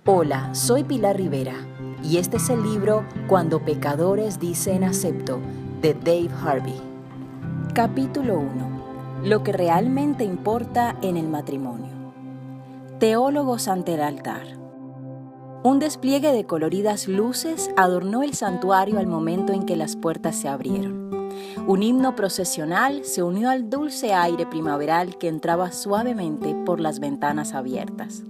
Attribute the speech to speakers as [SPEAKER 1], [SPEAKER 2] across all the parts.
[SPEAKER 1] Hola, soy Pilar Rivera y este es el libro Cuando pecadores dicen acepto, de Dave Harvey. Capítulo 1. Lo que realmente importa en el matrimonio. Teólogos ante el altar. Un despliegue de coloridas luces adornó el santuario al momento en que las puertas se abrieron. Un himno procesional se unió al dulce aire primaveral que entraba suavemente por las ventanas abiertas.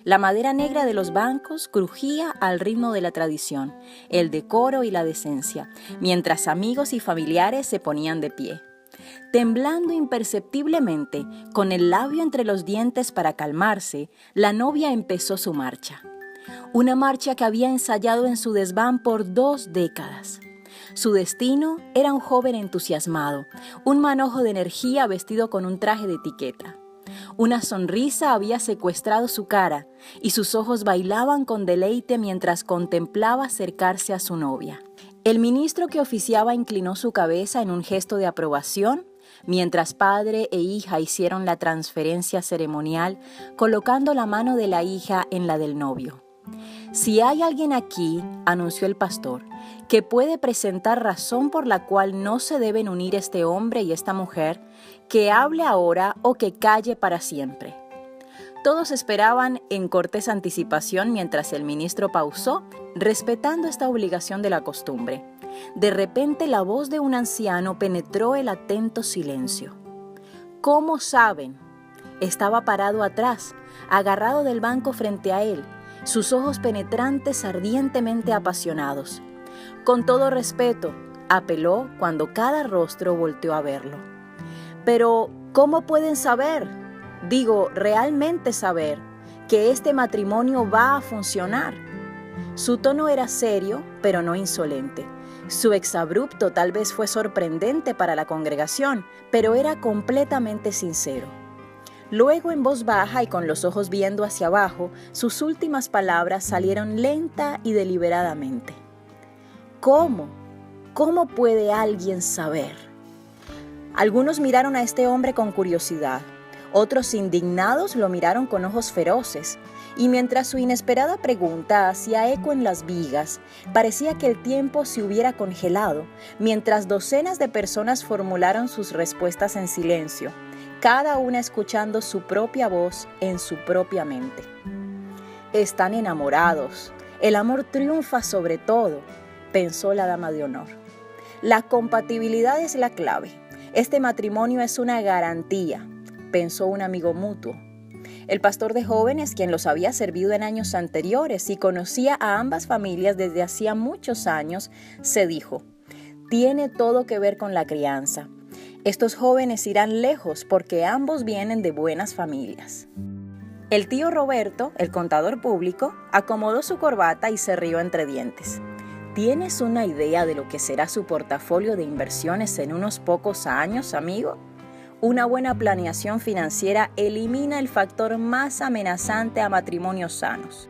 [SPEAKER 1] La madera negra de los bancos crujía al ritmo de la tradición, el decoro y la decencia, mientras amigos y familiares se ponían de pie. Temblando imperceptiblemente, con el labio entre los dientes para calmarse, la novia empezó su marcha. Una marcha que había ensayado en su desván por 2 décadas. Su destino era un joven entusiasmado, un manojo de energía vestido con un traje de etiqueta. Una sonrisa había secuestrado su cara y sus ojos bailaban con deleite mientras contemplaba acercarse a su novia. El ministro que oficiaba inclinó su cabeza en un gesto de aprobación, mientras padre e hija hicieron la transferencia ceremonial, colocando la mano de la hija en la del novio. «Si hay alguien aquí», anunció el pastor, «que puede presentar razón por la cual no se deben unir este hombre y esta mujer, que hable ahora o que calle para siempre». Todos esperaban en cortés anticipación mientras el ministro pausó, respetando esta obligación de la costumbre. De repente la voz de un anciano penetró el atento silencio. «¿Cómo saben?». Estaba parado atrás, agarrado del banco frente a él, sus ojos penetrantes ardientemente apasionados. «Con todo respeto», apeló cuando cada rostro volteó a verlo. «Pero, ¿cómo pueden saber? Digo, realmente saber, que este matrimonio va a funcionar». Su tono era serio, pero no insolente. Su exabrupto tal vez fue sorprendente para la congregación, pero era completamente sincero. Luego, en voz baja y con los ojos viendo hacia abajo, sus últimas palabras salieron lenta y deliberadamente. «¿Cómo? ¿Cómo puede alguien saber?». Algunos miraron a este hombre con curiosidad. Otros, indignados, lo miraron con ojos feroces. Y mientras su inesperada pregunta hacía eco en las vigas, parecía que el tiempo se hubiera congelado, mientras docenas de personas formularon sus respuestas en silencio, cada una escuchando su propia voz en su propia mente. «Están enamorados. El amor triunfa sobre todo», pensó la dama de honor. «La compatibilidad es la clave. Este matrimonio es una garantía», pensó un amigo mutuo. El pastor de jóvenes, quien los había servido en años anteriores y conocía a ambas familias desde hacía muchos años, se dijo: «Tiene todo que ver con la crianza. Estos jóvenes irán lejos porque ambos vienen de buenas familias». El tío Roberto, el contador público, acomodó su corbata y se rió entre dientes. «¿Tienes una idea de lo que será su portafolio de inversiones en unos pocos años, amigo? Una buena planeación financiera elimina el factor más amenazante a matrimonios sanos».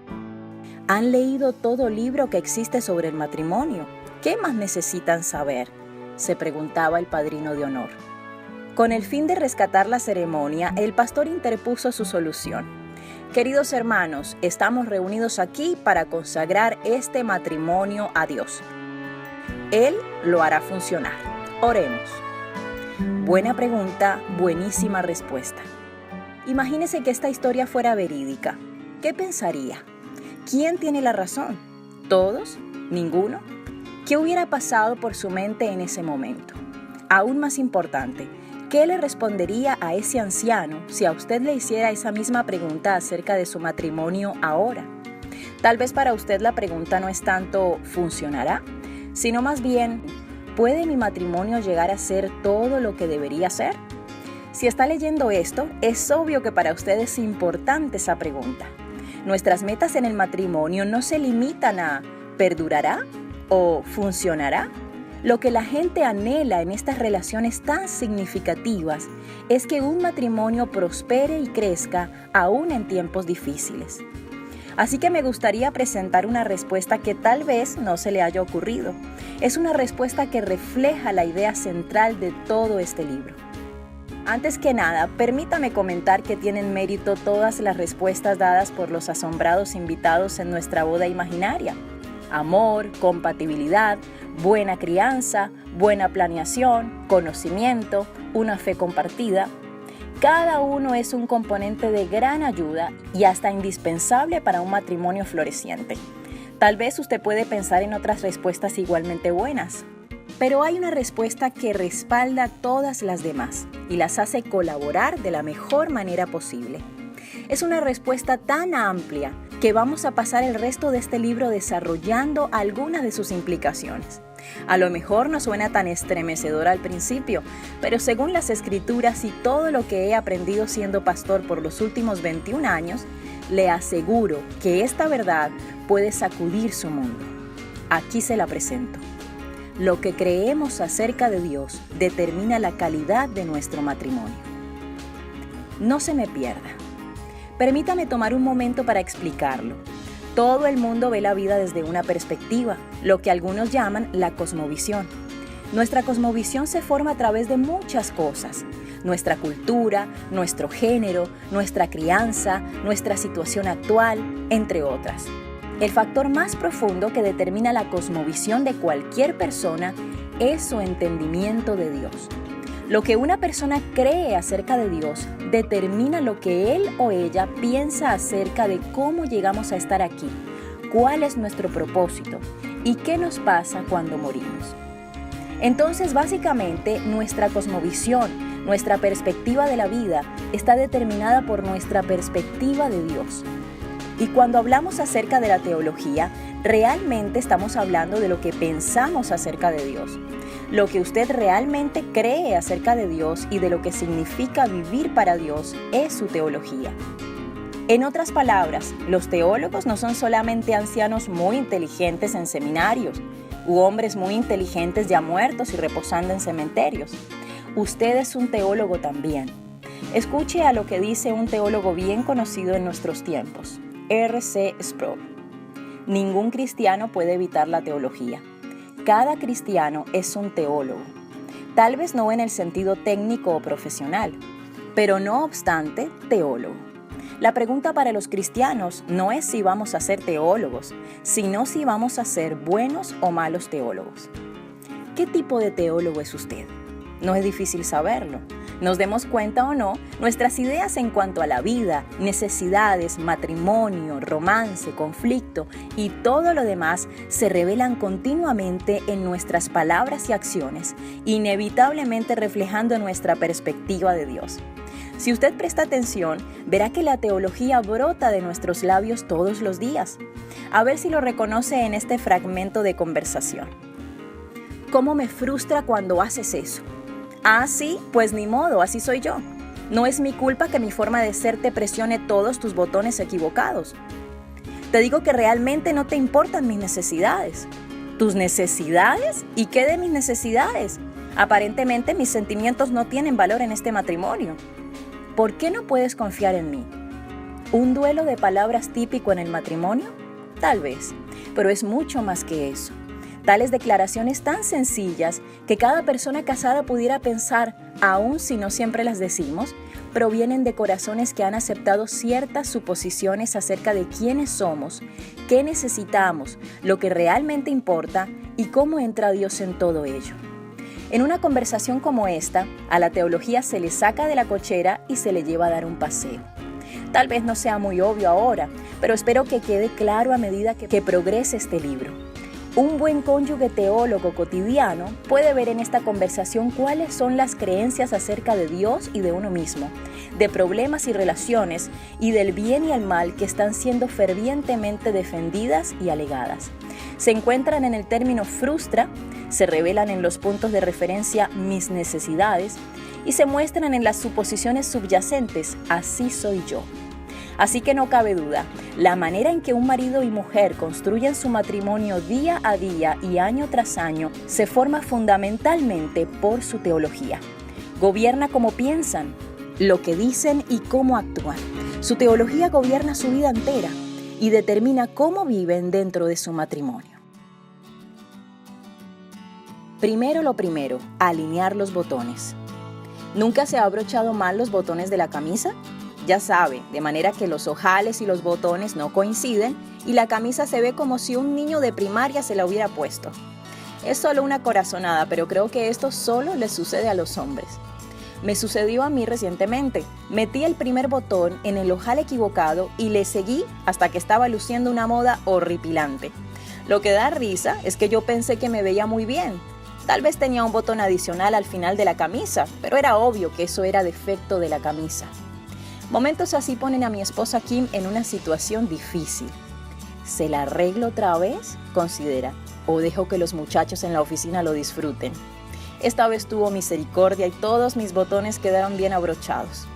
[SPEAKER 1] «¿Han leído todo libro que existe sobre el matrimonio? ¿Qué más necesitan saber?», se preguntaba el padrino de honor. Con el fin de rescatar la ceremonia, el pastor interpuso su solución. «Queridos hermanos, estamos reunidos aquí para consagrar este matrimonio a Dios. Él lo hará funcionar. Oremos». Buena pregunta, buenísima respuesta. Imagínese que esta historia fuera verídica. ¿Qué pensaría? ¿Quién tiene la razón? ¿Todos? ¿Ninguno? ¿Qué hubiera pasado por su mente en ese momento? Aún más importante, ¿qué le respondería a ese anciano si a usted le hiciera esa misma pregunta acerca de su matrimonio ahora? Tal vez para usted la pregunta no es tanto ¿funcionará?, sino más bien ¿puede mi matrimonio llegar a ser todo lo que debería ser? Si está leyendo esto, es obvio que para usted es importante esa pregunta. Nuestras metas en el matrimonio no se limitan a ¿perdurará? ¿O funcionará? Lo que la gente anhela en estas relaciones tan significativas es que un matrimonio prospere y crezca aún en tiempos difíciles. Así que me gustaría presentar una respuesta que tal vez no se le haya ocurrido. Es una respuesta que refleja la idea central de todo este libro. Antes que nada, permítame comentar que tienen mérito todas las respuestas dadas por los asombrados invitados en nuestra boda imaginaria. Amor, compatibilidad, buena crianza, buena planeación, conocimiento, una fe compartida. Cada uno es un componente de gran ayuda y hasta indispensable para un matrimonio floreciente. Tal vez usted puede pensar en otras respuestas igualmente buenas, pero hay una respuesta que respalda todas las demás y las hace colaborar de la mejor manera posible. Es una respuesta tan amplia que vamos a pasar el resto de este libro desarrollando algunas de sus implicaciones. A lo mejor no suena tan estremecedora al principio, pero según las Escrituras y todo lo que he aprendido siendo pastor por los últimos 21 años, le aseguro que esta verdad puede sacudir su mundo. Aquí se la presento. Lo que creemos acerca de Dios determina la calidad de nuestro matrimonio. No se me pierda. Permítame tomar un momento para explicarlo. Todo el mundo ve la vida desde una perspectiva, lo que algunos llaman la cosmovisión. Nuestra cosmovisión se forma a través de muchas cosas: nuestra cultura, nuestro género, nuestra crianza, nuestra situación actual, entre otras. El factor más profundo que determina la cosmovisión de cualquier persona es su entendimiento de Dios. Lo que una persona cree acerca de Dios determina lo que él o ella piensa acerca de cómo llegamos a estar aquí, cuál es nuestro propósito y qué nos pasa cuando morimos. Entonces, básicamente, nuestra cosmovisión, nuestra perspectiva de la vida, está determinada por nuestra perspectiva de Dios. Y cuando hablamos acerca de la teología, realmente estamos hablando de lo que pensamos acerca de Dios, lo que usted realmente cree acerca de Dios y de lo que significa vivir para Dios es su teología. En otras palabras, los teólogos no son solamente ancianos muy inteligentes en seminarios u hombres muy inteligentes ya muertos y reposando en cementerios. Usted es un teólogo también. Escuche a lo que dice un teólogo bien conocido en nuestros tiempos, R.C. Sproul. Ningún cristiano puede evitar la teología. Cada cristiano es un teólogo, tal vez no en el sentido técnico o profesional, pero no obstante, teólogo. La pregunta para los cristianos no es si vamos a ser teólogos, sino si vamos a ser buenos o malos teólogos. ¿Qué tipo de teólogo es usted? No es difícil saberlo. Nos demos cuenta o no, nuestras ideas en cuanto a la vida, necesidades, matrimonio, romance, conflicto y todo lo demás se revelan continuamente en nuestras palabras y acciones, inevitablemente reflejando nuestra perspectiva de Dios. Si usted presta atención, verá que la teología brota de nuestros labios todos los días. A ver si lo reconoce en este fragmento de conversación. ¿Cómo me frustra cuando haces eso? Ah, sí, pues ni modo, así soy yo. No es mi culpa que mi forma de ser te presione todos tus botones equivocados. Te digo que realmente no te importan mis necesidades. ¿Tus necesidades? ¿Y qué de mis necesidades? Aparentemente mis sentimientos no tienen valor en este matrimonio. ¿Por qué no puedes confiar en mí? ¿Un duelo de palabras típico en el matrimonio? Tal vez, pero es mucho más que eso. Tales declaraciones tan sencillas que cada persona casada pudiera pensar, aun si no siempre las decimos, provienen de corazones que han aceptado ciertas suposiciones acerca de quiénes somos, qué necesitamos, lo que realmente importa y cómo entra Dios en todo ello. En una conversación como esta, a la teología se le saca de la cochera y se le lleva a dar un paseo. Tal vez no sea muy obvio ahora, pero espero que quede claro a medida que progrese este libro. Un buen cónyuge teólogo cotidiano puede ver en esta conversación cuáles son las creencias acerca de Dios y de uno mismo, de problemas y relaciones y del bien y el mal que están siendo fervientemente defendidas y alegadas. Se encuentran en el término frustra, se revelan en los puntos de referencia mis necesidades y se muestran en las suposiciones subyacentes así soy yo. Así que no cabe duda, la manera en que un marido y mujer construyen su matrimonio día a día y año tras año se forma fundamentalmente por su teología. Gobierna cómo piensan, lo que dicen y cómo actúan. Su teología gobierna su vida entera y determina cómo viven dentro de su matrimonio. Primero lo primero, alinear los botones. ¿Nunca se ha abrochado mal los botones de la camisa? Ya sabe, de manera que los ojales y los botones no coinciden y la camisa se ve como si un niño de primaria se la hubiera puesto. Es solo una corazonada, pero creo que esto solo le sucede a los hombres. Me sucedió a mí recientemente. Metí el primer botón en el ojal equivocado y le seguí hasta que estaba luciendo una moda horripilante. Lo que da risa es que yo pensé que me veía muy bien. Tal vez tenía un botón adicional al final de la camisa, pero era obvio que eso era defecto de la camisa. Momentos así ponen a mi esposa Kim en una situación difícil. ¿Se la arreglo otra vez?, considera, o dejo que los muchachos en la oficina lo disfruten. Esta vez tuvo misericordia y todos mis botones quedaron bien abrochados.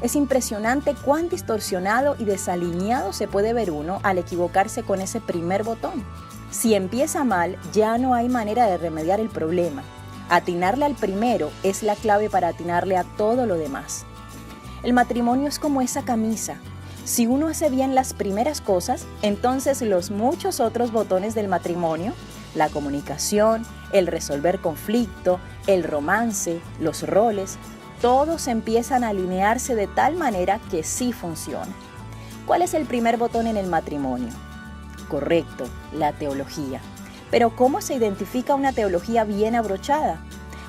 [SPEAKER 1] Es impresionante cuán distorsionado y desalineado se puede ver uno al equivocarse con ese primer botón. Si empieza mal, ya no hay manera de remediar el problema. Atinarle al primero es la clave para atinarle a todo lo demás. El matrimonio es como esa camisa. Si uno hace bien las primeras cosas, entonces los muchos otros botones del matrimonio, la comunicación, el resolver conflicto, el romance, los roles, todos empiezan a alinearse de tal manera que sí funciona. ¿Cuál es el primer botón en el matrimonio? Correcto, la teología. Pero ¿cómo se identifica una teología bien abrochada?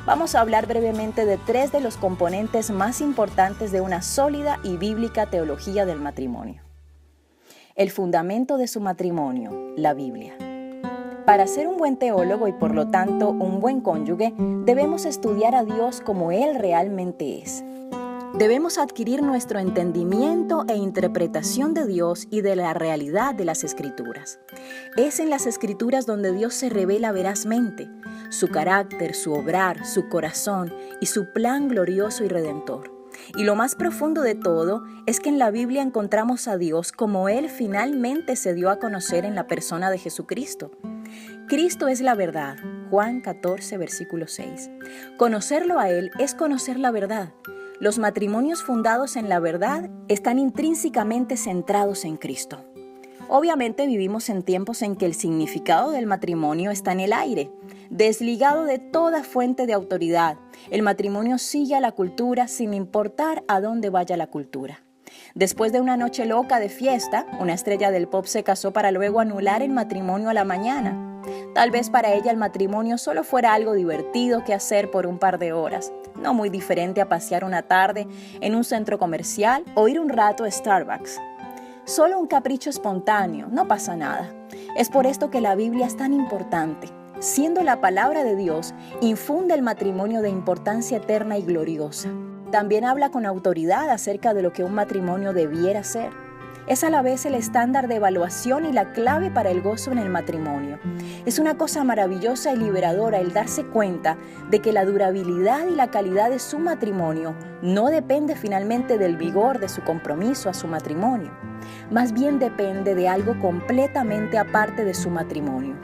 [SPEAKER 1] Vamos a hablar brevemente de 3 de los componentes más importantes de una sólida y bíblica teología del matrimonio. El fundamento de su matrimonio, la Biblia. Para ser un buen teólogo y por lo tanto un buen cónyuge, debemos estudiar a Dios como Él realmente es. Debemos adquirir nuestro entendimiento e interpretación de Dios y de la realidad de las Escrituras. Es en las Escrituras donde Dios se revela verazmente, su carácter, su obrar, su corazón y su plan glorioso y redentor. Y lo más profundo de todo es que en la Biblia encontramos a Dios como Él finalmente se dio a conocer en la persona de Jesucristo. Cristo es la verdad, Juan 14, versículo 6. Conocerlo a Él es conocer la verdad. Los matrimonios fundados en la verdad están intrínsecamente centrados en Cristo. Obviamente vivimos en tiempos en que el significado del matrimonio está en el aire. Desligado de toda fuente de autoridad, el matrimonio sigue a la cultura sin importar a dónde vaya la cultura. Después de una noche loca de fiesta, una estrella del pop se casó para luego anular el matrimonio a la mañana. Tal vez para ella el matrimonio solo fuera algo divertido que hacer por un par de horas, no muy diferente a pasear una tarde en un centro comercial o ir un rato a Starbucks. Solo un capricho espontáneo, no pasa nada. Es por esto que la Biblia es tan importante. Siendo la palabra de Dios, infunde el matrimonio de importancia eterna y gloriosa. También habla con autoridad acerca de lo que un matrimonio debiera ser. Es a la vez el estándar de evaluación y la clave para el gozo en el matrimonio. Es una cosa maravillosa y liberadora el darse cuenta de que la durabilidad y la calidad de su matrimonio no depende finalmente del vigor de su compromiso a su matrimonio. Más bien depende de algo completamente aparte de su matrimonio,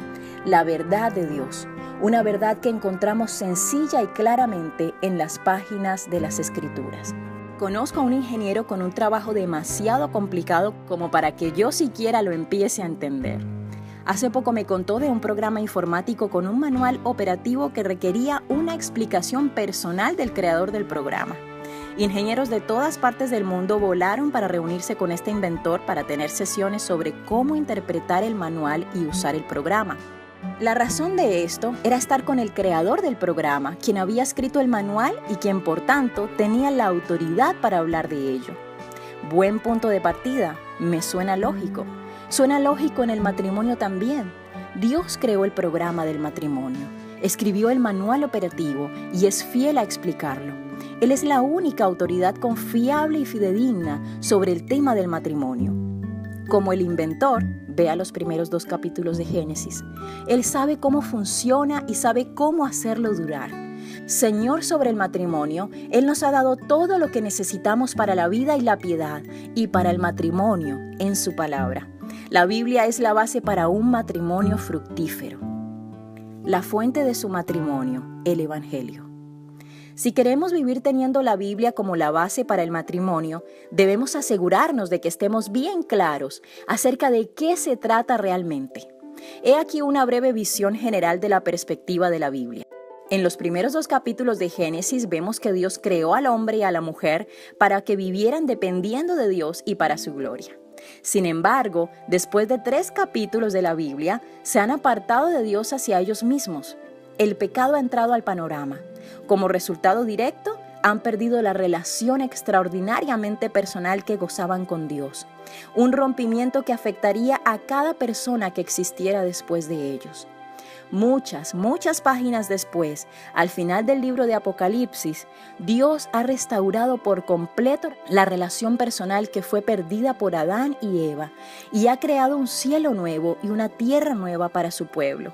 [SPEAKER 1] la verdad de Dios, una verdad que encontramos sencilla y claramente en las páginas de las Escrituras. Conozco a un ingeniero con un trabajo demasiado complicado como para que yo siquiera lo empiece a entender. Hace poco me contó de un programa informático con un manual operativo que requería una explicación personal del creador del programa. Ingenieros de todas partes del mundo volaron para reunirse con este inventor para tener sesiones sobre cómo interpretar el manual y usar el programa. La razón de esto era estar con el creador del programa, quien había escrito el manual y quien, por tanto, tenía la autoridad para hablar de ello. Buen punto de partida, me suena lógico. Suena lógico en el matrimonio también. Dios creó el programa del matrimonio, escribió el manual operativo y es fiel a explicarlo. Él es la única autoridad confiable y fidedigna sobre el tema del matrimonio. Como el inventor, vea los primeros 2 capítulos de Génesis. Él sabe cómo funciona y sabe cómo hacerlo durar. Señor sobre el matrimonio, Él nos ha dado todo lo que necesitamos para la vida y la piedad y para el matrimonio en su palabra. La Biblia es la base para un matrimonio fructífero. La fuente de su matrimonio, el Evangelio. Si queremos vivir teniendo la Biblia como la base para el matrimonio, debemos asegurarnos de que estemos bien claros acerca de qué se trata realmente. He aquí una breve visión general de la perspectiva de la Biblia. En los primeros 2 capítulos de Génesis vemos que Dios creó al hombre y a la mujer para que vivieran dependiendo de Dios y para su gloria. Sin embargo, después de 3 capítulos de la Biblia, se han apartado de Dios hacia ellos mismos. El pecado ha entrado al panorama. Como resultado directo, han perdido la relación extraordinariamente personal que gozaban con Dios. Un rompimiento que afectaría a cada persona que existiera después de ellos. Muchas páginas después, al final del libro de Apocalipsis, Dios ha restaurado por completo la relación personal que fue perdida por Adán y Eva y ha creado un cielo nuevo y una tierra nueva para su pueblo.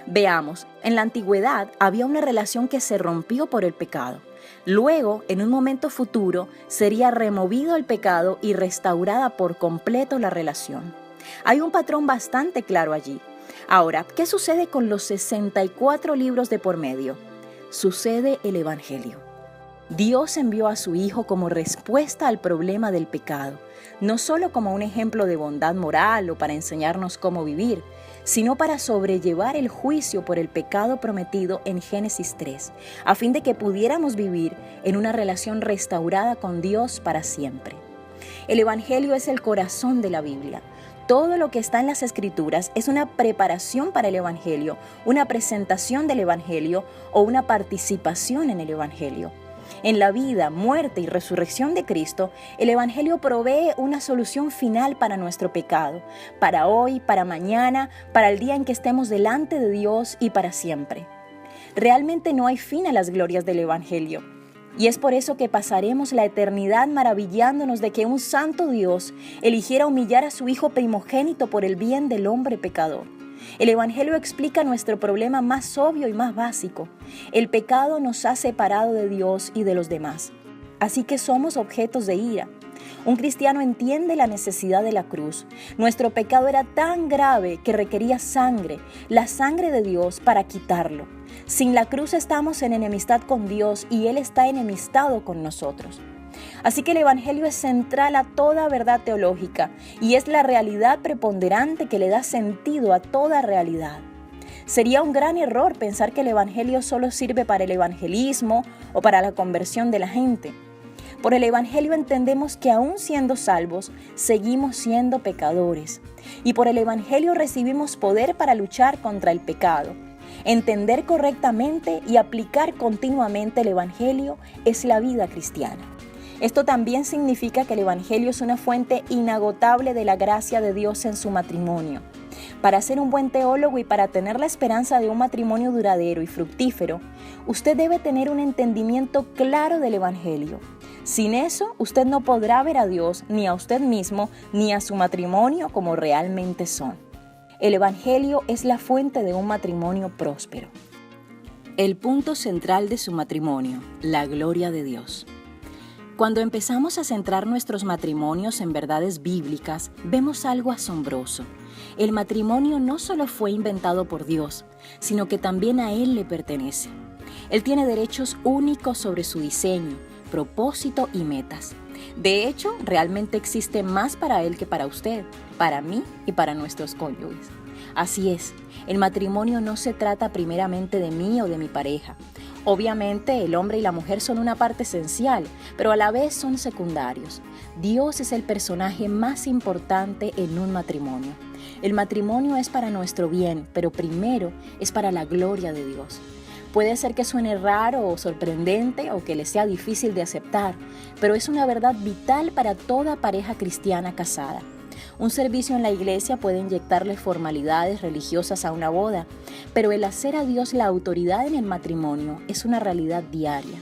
[SPEAKER 1] Veamos, en la antigüedad había una relación que se rompió por el pecado. Luego, en un momento futuro, sería removido el pecado y restaurada por completo la relación. Hay un patrón bastante claro allí. Ahora, ¿qué sucede con los 64 libros de por medio? Sucede el Evangelio. Dios envió a su Hijo como respuesta al problema del pecado, no solo como un ejemplo de bondad moral o para enseñarnos cómo vivir, sino para sobrellevar el juicio por el pecado prometido en Génesis 3, a fin de que pudiéramos vivir en una relación restaurada con Dios para siempre. El Evangelio es el corazón de la Biblia. Todo lo que está en las Escrituras es una preparación para el Evangelio, una presentación del Evangelio o una participación en el Evangelio. En la vida, muerte y resurrección de Cristo, el Evangelio provee una solución final para nuestro pecado, para hoy, para mañana, para el día en que estemos delante de Dios y para siempre. Realmente no hay fin a las glorias del Evangelio. Y es por eso que pasaremos la eternidad maravillándonos de que un santo Dios eligiera humillar a su Hijo primogénito por el bien del hombre pecador. El Evangelio explica nuestro problema más obvio y más básico. El pecado nos ha separado de Dios y de los demás. Así que somos objetos de ira. Un cristiano entiende la necesidad de la cruz. Nuestro pecado era tan grave que requería sangre, la sangre de Dios para quitarlo. Sin la cruz estamos en enemistad con Dios y Él está enemistado con nosotros. Así que el Evangelio es central a toda verdad teológica y es la realidad preponderante que le da sentido a toda realidad. Sería un gran error pensar que el Evangelio solo sirve para el evangelismo o para la conversión de la gente. Por el Evangelio entendemos que aún siendo salvos, seguimos siendo pecadores. Y por el Evangelio recibimos poder para luchar contra el pecado. Entender correctamente y aplicar continuamente el Evangelio es la vida cristiana. Esto también significa que el Evangelio es una fuente inagotable de la gracia de Dios en su matrimonio. Para ser un buen teólogo y para tener la esperanza de un matrimonio duradero y fructífero, usted debe tener un entendimiento claro del Evangelio. Sin eso, usted no podrá ver a Dios, ni a usted mismo, ni a su matrimonio como realmente son. El Evangelio es la fuente de un matrimonio próspero. El punto central de su matrimonio, la gloria de Dios. Cuando empezamos a centrar nuestros matrimonios en verdades bíblicas, vemos algo asombroso. El matrimonio no solo fue inventado por Dios, sino que también a Él le pertenece. Él tiene derechos únicos sobre su diseño, propósito y metas. De hecho, realmente existe más para Él que para usted, para mí y para nuestros cónyuges. Así es, el matrimonio no se trata primeramente de mí o de mi pareja. Obviamente, el hombre y la mujer son una parte esencial, pero a la vez son secundarios. Dios es el personaje más importante en un matrimonio. El matrimonio es para nuestro bien, pero primero es para la gloria de Dios. Puede ser que suene raro o sorprendente o que le sea difícil de aceptar, pero es una verdad vital para toda pareja cristiana casada. Un servicio en la iglesia puede inyectarle formalidades religiosas a una boda, pero el hacer a Dios la autoridad en el matrimonio es una realidad diaria.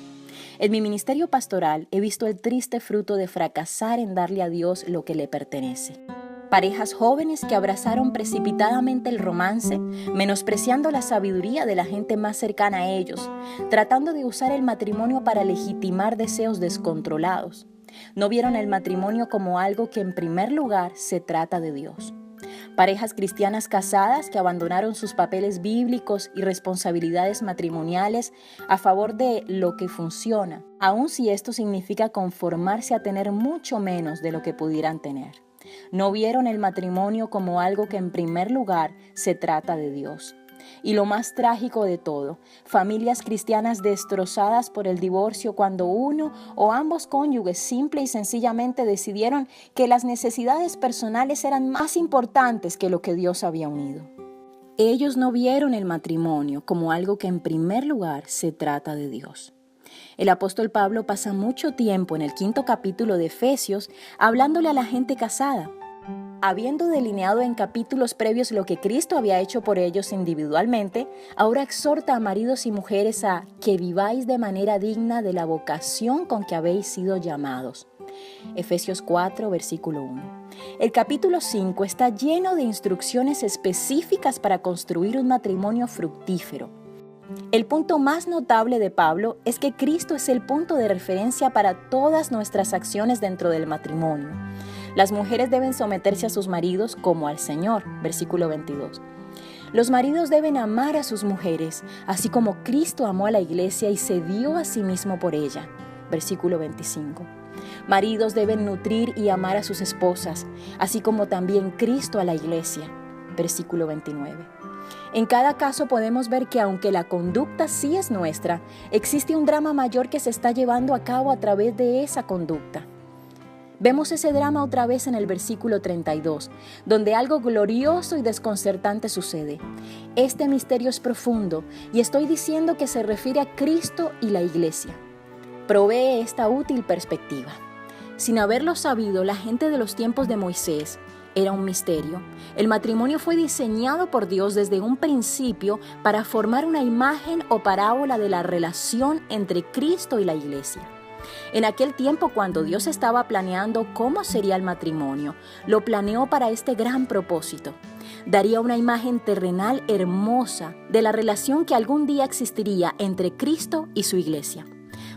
[SPEAKER 1] En mi ministerio pastoral he visto el triste fruto de fracasar en darle a Dios lo que le pertenece. Parejas jóvenes que abrazaron precipitadamente el romance, menospreciando la sabiduría de la gente más cercana a ellos, tratando de usar el matrimonio para legitimar deseos descontrolados. No vieron el matrimonio como algo que en primer lugar se trata de Dios. Parejas cristianas casadas que abandonaron sus papeles bíblicos y responsabilidades matrimoniales a favor de lo que funciona, aun si esto significa conformarse a tener mucho menos de lo que pudieran tener. No vieron el matrimonio como algo que en primer lugar se trata de Dios. Y lo más trágico de todo, familias cristianas destrozadas por el divorcio cuando uno o ambos cónyuges simple y sencillamente decidieron que las necesidades personales eran más importantes que lo que Dios había unido. Ellos no vieron el matrimonio como algo que en primer lugar se trata de Dios. El apóstol Pablo pasa mucho tiempo en el 5º capítulo de Efesios hablándole a la gente casada. Habiendo delineado en capítulos previos lo que Cristo había hecho por ellos individualmente, ahora exhorta a maridos y mujeres a que viváis de manera digna de la vocación con que habéis sido llamados. Efesios 4, versículo 1. El capítulo 5 está lleno de instrucciones específicas para construir un matrimonio fructífero. El punto más notable de Pablo es que Cristo es el punto de referencia para todas nuestras acciones dentro del matrimonio. Las mujeres deben someterse a sus maridos como al Señor, versículo 22. Los maridos deben amar a sus mujeres, así como Cristo amó a la iglesia y se dio a sí mismo por ella, versículo 25. Maridos deben nutrir y amar a sus esposas, así como también Cristo a la iglesia, versículo 29. En cada caso podemos ver que aunque la conducta sí es nuestra, existe un drama mayor que se está llevando a cabo a través de esa conducta. Vemos ese drama otra vez en el versículo 32, donde algo glorioso y desconcertante sucede. Este misterio es profundo y estoy diciendo que se refiere a Cristo y la iglesia. Provee esta útil perspectiva. Sin haberlo sabido, la gente de los tiempos de Moisés era un misterio. El matrimonio fue diseñado por Dios desde un principio para formar una imagen o parábola de la relación entre Cristo y la iglesia. En aquel tiempo, cuando Dios estaba planeando cómo sería el matrimonio, lo planeó para este gran propósito. Daría una imagen terrenal hermosa de la relación que algún día existiría entre Cristo y su iglesia.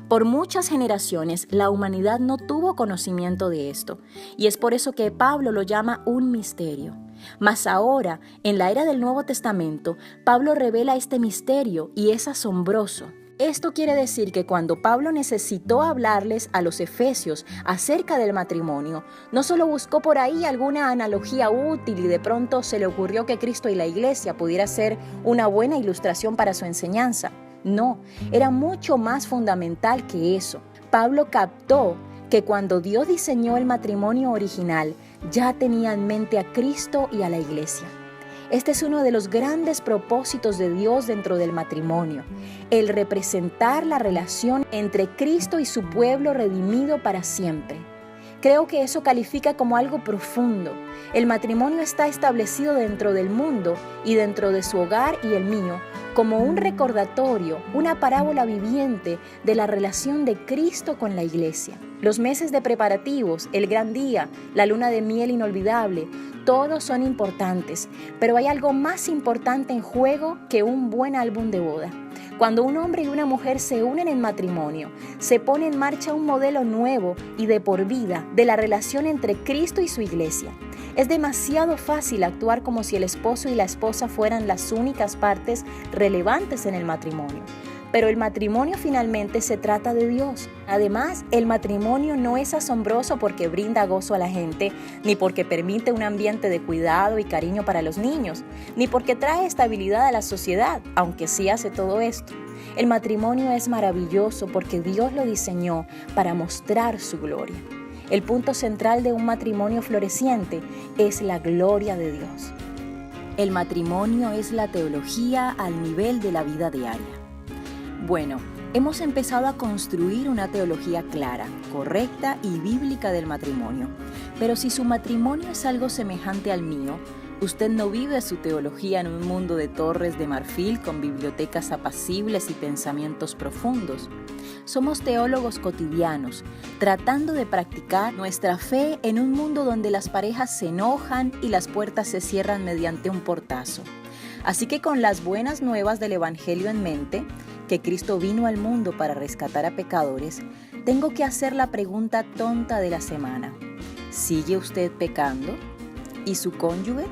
[SPEAKER 1] Por muchas generaciones, la humanidad no tuvo conocimiento de esto, y es por eso que Pablo lo llama un misterio. Mas ahora, en la era del Nuevo Testamento, Pablo revela este misterio y es asombroso. Esto quiere decir que cuando Pablo necesitó hablarles a los efesios acerca del matrimonio, no solo buscó por ahí alguna analogía útil y de pronto se le ocurrió que Cristo y la iglesia pudiera ser una buena ilustración para su enseñanza. No, era mucho más fundamental que eso. Pablo captó que cuando Dios diseñó el matrimonio original, ya tenía en mente a Cristo y a la iglesia. Este es uno de los grandes propósitos de Dios dentro del matrimonio, el representar la relación entre Cristo y su pueblo redimido para siempre. Creo que eso califica como algo profundo. El matrimonio está establecido dentro del mundo y dentro de su hogar y el mío, como un recordatorio, una parábola viviente de la relación de Cristo con la iglesia. Los meses de preparativos, el gran día, la luna de miel inolvidable, todos son importantes, pero hay algo más importante en juego que un buen álbum de boda. Cuando un hombre y una mujer se unen en matrimonio, se pone en marcha un modelo nuevo y de por vida de la relación entre Cristo y su iglesia. Es demasiado fácil actuar como si el esposo y la esposa fueran las únicas partes relevantes en el matrimonio. Pero el matrimonio finalmente se trata de Dios. Además, el matrimonio no es asombroso porque brinda gozo a la gente, ni porque permite un ambiente de cuidado y cariño para los niños, ni porque trae estabilidad a la sociedad, aunque sí hace todo esto. El matrimonio es maravilloso porque Dios lo diseñó para mostrar su gloria. El punto central de un matrimonio floreciente es la gloria de Dios. El matrimonio es la teología al nivel de la vida diaria. Bueno, hemos empezado a construir una teología clara, correcta y bíblica del matrimonio. Pero si su matrimonio es algo semejante al mío, usted no vive su teología en un mundo de torres de marfil con bibliotecas apacibles y pensamientos profundos. Somos teólogos cotidianos, tratando de practicar nuestra fe en un mundo donde las parejas se enojan y las puertas se cierran mediante un portazo. Así que con las buenas nuevas del Evangelio en mente, que Cristo vino al mundo para rescatar a pecadores, tengo que hacer la pregunta tonta de la semana. ¿Sigue usted pecando? ¿Y su cónyuge?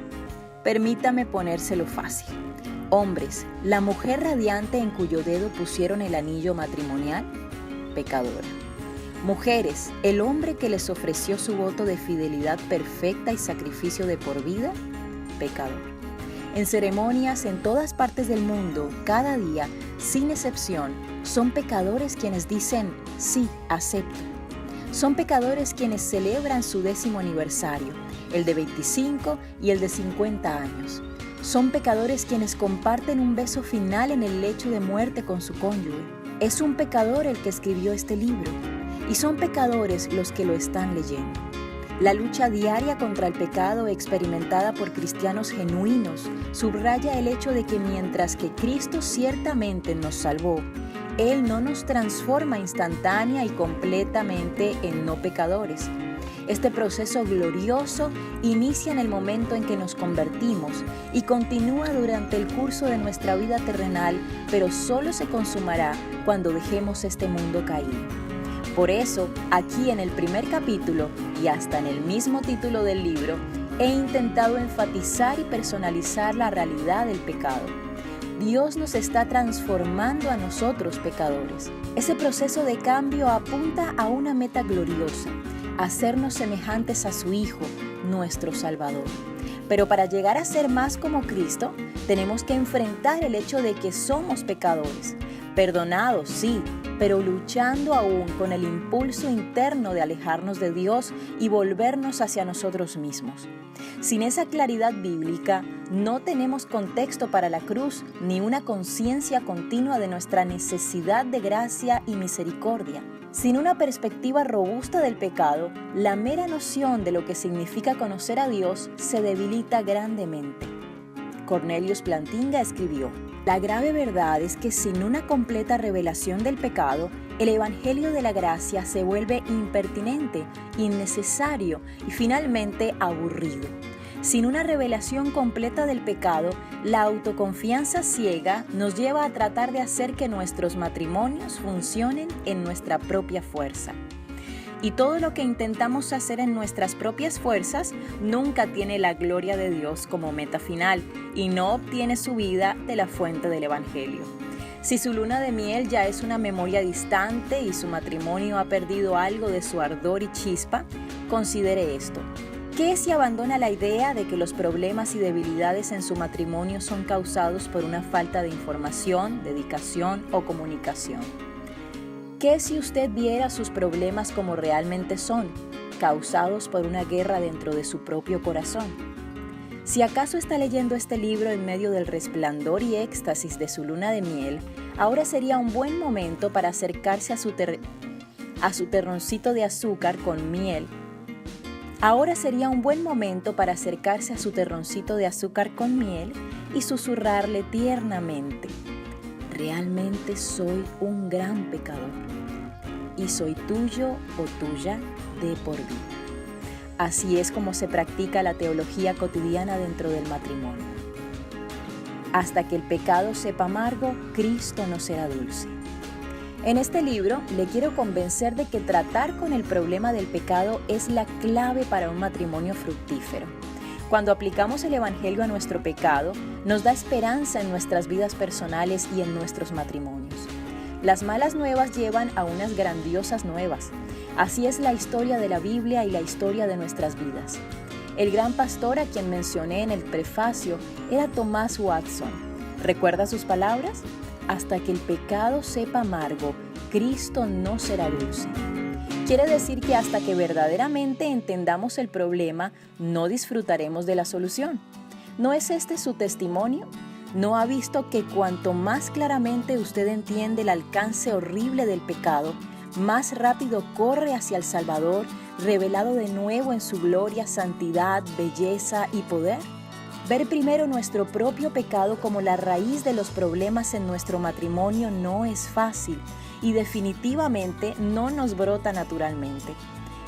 [SPEAKER 1] Permítame ponérselo fácil. Hombres, la mujer radiante en cuyo dedo pusieron el anillo matrimonial, pecadora. Mujeres, el hombre que les ofreció su voto de fidelidad perfecta y sacrificio de por vida, pecador. En ceremonias en todas partes del mundo, cada día, sin excepción, son pecadores quienes dicen, sí, acepto. Son pecadores quienes celebran su 10º aniversario, el de 25 y el de 50 años. Son pecadores quienes comparten un beso final en el lecho de muerte con su cónyuge. Es un pecador el que escribió este libro, y son pecadores los que lo están leyendo. La lucha diaria contra el pecado experimentada por cristianos genuinos subraya el hecho de que mientras que Cristo ciertamente nos salvó, Él no nos transforma instantánea y completamente en no pecadores. Este proceso glorioso inicia en el momento en que nos convertimos y continúa durante el curso de nuestra vida terrenal, pero solo se consumará cuando dejemos este mundo caído. Por eso, aquí en el primer capítulo y hasta en el mismo título del libro, he intentado enfatizar y personalizar la realidad del pecado. Dios nos está transformando a nosotros pecadores. Ese proceso de cambio apunta a una meta gloriosa, hacernos semejantes a su Hijo, nuestro Salvador. Pero para llegar a ser más como Cristo, tenemos que enfrentar el hecho de que somos pecadores. Perdonados, sí, pero luchando aún con el impulso interno de alejarnos de Dios y volvernos hacia nosotros mismos. Sin esa claridad bíblica, no tenemos contexto para la cruz ni una conciencia continua de nuestra necesidad de gracia y misericordia. Sin una perspectiva robusta del pecado, la mera noción de lo que significa conocer a Dios se debilita grandemente. Cornelius Plantinga escribió: la grave verdad es que sin una completa revelación del pecado, el Evangelio de la Gracia se vuelve impertinente, innecesario y finalmente aburrido. Sin una revelación completa del pecado, la autoconfianza ciega nos lleva a tratar de hacer que nuestros matrimonios funcionen en nuestra propia fuerza. Y todo lo que intentamos hacer en nuestras propias fuerzas nunca tiene la gloria de Dios como meta final y no obtiene su vida de la fuente del Evangelio. Si su luna de miel ya es una memoria distante y su matrimonio ha perdido algo de su ardor y chispa, considere esto. ¿Qué si abandona la idea de que los problemas y debilidades en su matrimonio son causados por una falta de información, dedicación o comunicación? ¿Qué si usted viera sus problemas como realmente son, causados por una guerra dentro de su propio corazón? Si acaso está leyendo este libro en medio del resplandor y éxtasis de su luna de miel, ahora sería un buen momento para acercarse a su terroncito de azúcar con miel. Ahora sería un buen momento para acercarse a su terroncito de azúcar con miel y susurrarle tiernamente: realmente soy un gran pecador y soy tuyo o tuya de por vida. Así es como se practica la teología cotidiana dentro del matrimonio. Hasta que el pecado sepa amargo, Cristo no será dulce. En este libro le quiero convencer de que tratar con el problema del pecado es la clave para un matrimonio fructífero. Cuando aplicamos el Evangelio a nuestro pecado, nos da esperanza en nuestras vidas personales y en nuestros matrimonios. Las malas nuevas llevan a unas grandiosas nuevas. Así es la historia de la Biblia y la historia de nuestras vidas. El gran pastor a quien mencioné en el prefacio era Thomas Watson. ¿Recuerda sus palabras? Hasta que el pecado sepa amargo, Cristo no será dulce. Quiere decir que hasta que verdaderamente entendamos el problema, no disfrutaremos de la solución. ¿No es este su testimonio? ¿No ha visto que cuanto más claramente usted entiende el alcance horrible del pecado, más rápido corre hacia el Salvador, revelado de nuevo en su gloria, santidad, belleza y poder? Ver primero nuestro propio pecado como la raíz de los problemas en nuestro matrimonio no es fácil y definitivamente no nos brota naturalmente.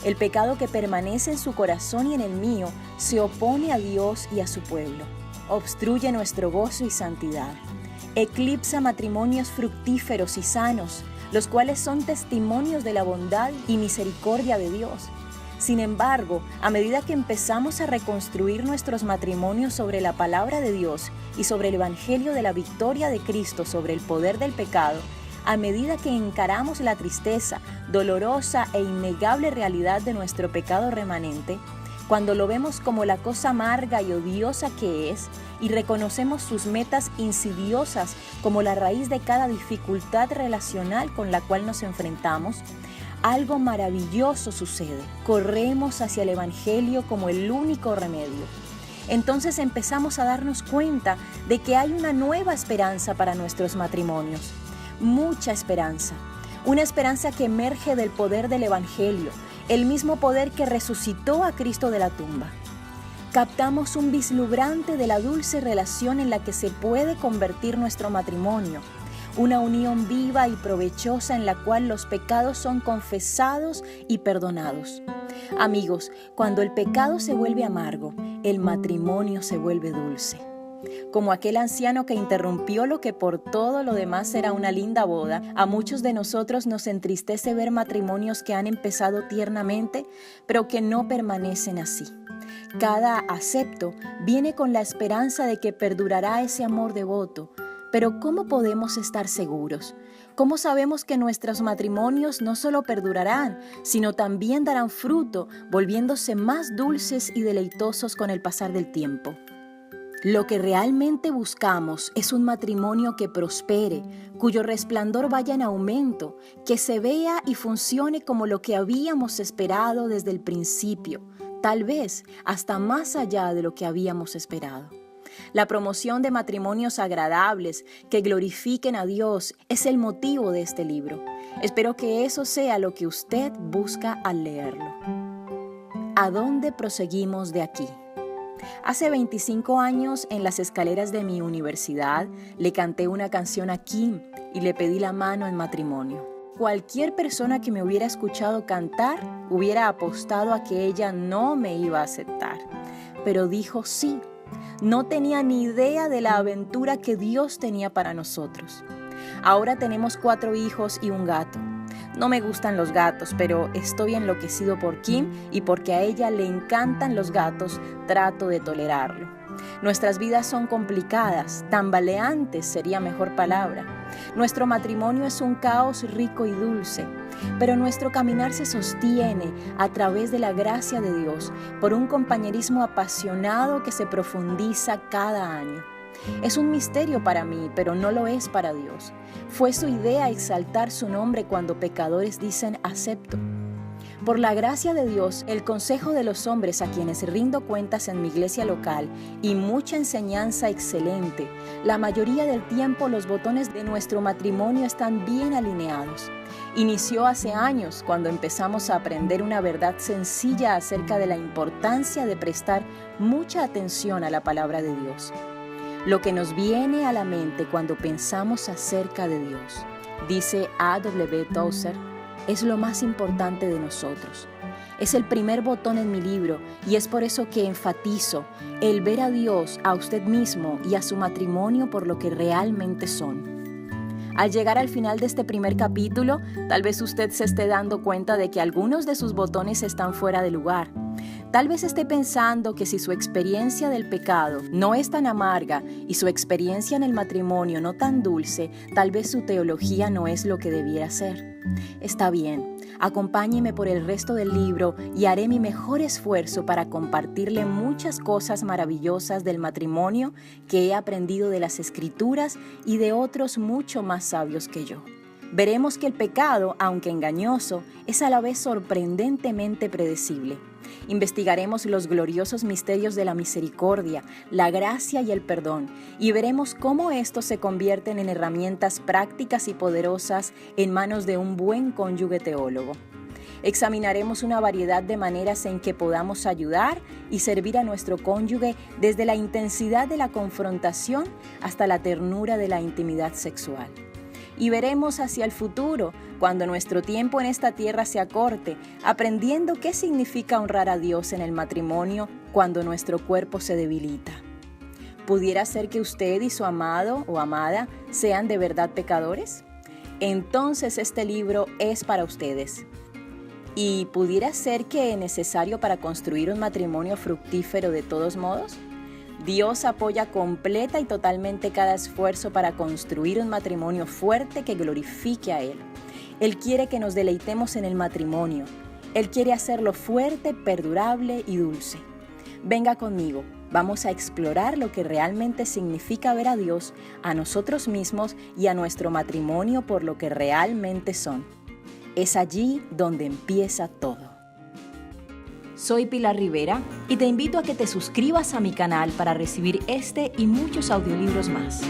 [SPEAKER 1] El pecado que permanece en su corazón y en el mío se opone a Dios y a su pueblo, obstruye nuestro gozo y santidad, eclipsa matrimonios fructíferos y sanos, los cuales son testimonios de la bondad y misericordia de Dios. Sin embargo, a medida que empezamos a reconstruir nuestros matrimonios sobre la palabra de Dios y sobre el Evangelio de la victoria de Cristo sobre el poder del pecado, a medida que encaramos la tristeza, dolorosa e innegable realidad de nuestro pecado remanente, cuando lo vemos como la cosa amarga y odiosa que es, y reconocemos sus metas insidiosas como la raíz de cada dificultad relacional con la cual nos enfrentamos, algo maravilloso sucede. Corremos hacia el Evangelio como el único remedio. Entonces empezamos a darnos cuenta de que hay una nueva esperanza para nuestros matrimonios. Mucha esperanza. Una esperanza que emerge del poder del Evangelio, el mismo poder que resucitó a Cristo de la tumba. Captamos un vislumbrante de la dulce relación en la que se puede convertir nuestro matrimonio. Una unión viva y provechosa en la cual los pecados son confesados y perdonados. Amigos, cuando el pecado se vuelve amargo, el matrimonio se vuelve dulce. Como aquel anciano que interrumpió lo que por todo lo demás era una linda boda, a muchos de nosotros nos entristece ver matrimonios que han empezado tiernamente, pero que no permanecen así. Cada acepto viene con la esperanza de que perdurará ese amor devoto. Pero ¿cómo podemos estar seguros? ¿Cómo sabemos que nuestros matrimonios no solo perdurarán, sino también darán fruto, volviéndose más dulces y deleitosos con el pasar del tiempo? Lo que realmente buscamos es un matrimonio que prospere, cuyo resplandor vaya en aumento, que se vea y funcione como lo que habíamos esperado desde el principio, tal vez hasta más allá de lo que habíamos esperado. La promoción de matrimonios agradables que glorifiquen a Dios es el motivo de este libro. Espero que eso sea lo que usted busca al leerlo. ¿A dónde proseguimos de aquí? Hace 25 años, en las escaleras de mi universidad, le canté una canción a Kim y le pedí la mano en matrimonio. Cualquier persona que me hubiera escuchado cantar hubiera apostado a que ella no me iba a aceptar. Pero dijo sí. No tenía ni idea de la aventura que Dios tenía para nosotros. Ahora tenemos 4 hijos y un gato. No me gustan los gatos, pero estoy enloquecido por Kim y porque a ella le encantan los gatos, trato de tolerarlo. Nuestras vidas son complicadas, tambaleantes sería mejor palabra. Nuestro matrimonio es un caos rico y dulce, pero nuestro caminar se sostiene a través de la gracia de Dios por un compañerismo apasionado que se profundiza cada año. Es un misterio para mí, pero no lo es para Dios. Fue su idea exaltar su nombre cuando pecadores dicen acepto. Por la gracia de Dios, el consejo de los hombres a quienes rindo cuentas en mi iglesia local y mucha enseñanza excelente, la mayoría del tiempo los botones de nuestro matrimonio están bien alineados. Inició hace años cuando empezamos a aprender una verdad sencilla acerca de la importancia de prestar mucha atención a la palabra de Dios. Lo que nos viene a la mente cuando pensamos acerca de Dios, dice A.W. Tozer, es lo más importante de nosotros. Es el primer botón en mi libro y es por eso que enfatizo el ver a Dios, a usted mismo y a su matrimonio por lo que realmente son. Al llegar al final de este primer capítulo, tal vez usted se esté dando cuenta de que algunos de sus botones están fuera de lugar. Tal vez esté pensando que si su experiencia del pecado no es tan amarga y su experiencia en el matrimonio no tan dulce, tal vez su teología no es lo que debiera ser. Está bien, acompáñeme por el resto del libro y haré mi mejor esfuerzo para compartirle muchas cosas maravillosas del matrimonio que he aprendido de las Escrituras y de otros mucho más sabios que yo. Veremos que el pecado, aunque engañoso, es a la vez sorprendentemente predecible. Investigaremos los gloriosos misterios de la misericordia, la gracia y el perdón, y veremos cómo estos se convierten en herramientas prácticas y poderosas en manos de un buen cónyuge teólogo. Examinaremos una variedad de maneras en que podamos ayudar y servir a nuestro cónyuge desde la intensidad de la confrontación hasta la ternura de la intimidad sexual. Y veremos hacia el futuro, cuando nuestro tiempo en esta tierra se acorte, aprendiendo qué significa honrar a Dios en el matrimonio cuando nuestro cuerpo se debilita. ¿Pudiera ser que usted y su amado o amada sean de verdad pecadores? Entonces este libro es para ustedes. ¿Y pudiera ser que es necesario para construir un matrimonio fructífero de todos modos? Dios apoya completa y totalmente cada esfuerzo para construir un matrimonio fuerte que glorifique a Él. Él quiere que nos deleitemos en el matrimonio. Él quiere hacerlo fuerte, perdurable y dulce. Venga conmigo, Vamos a explorar lo que realmente significa ver a Dios, a nosotros mismos y a nuestro matrimonio por lo que realmente son. Es allí donde empieza todo. Soy Pilar Rivera y te invito a que te suscribas a mi canal para recibir este y muchos audiolibros más.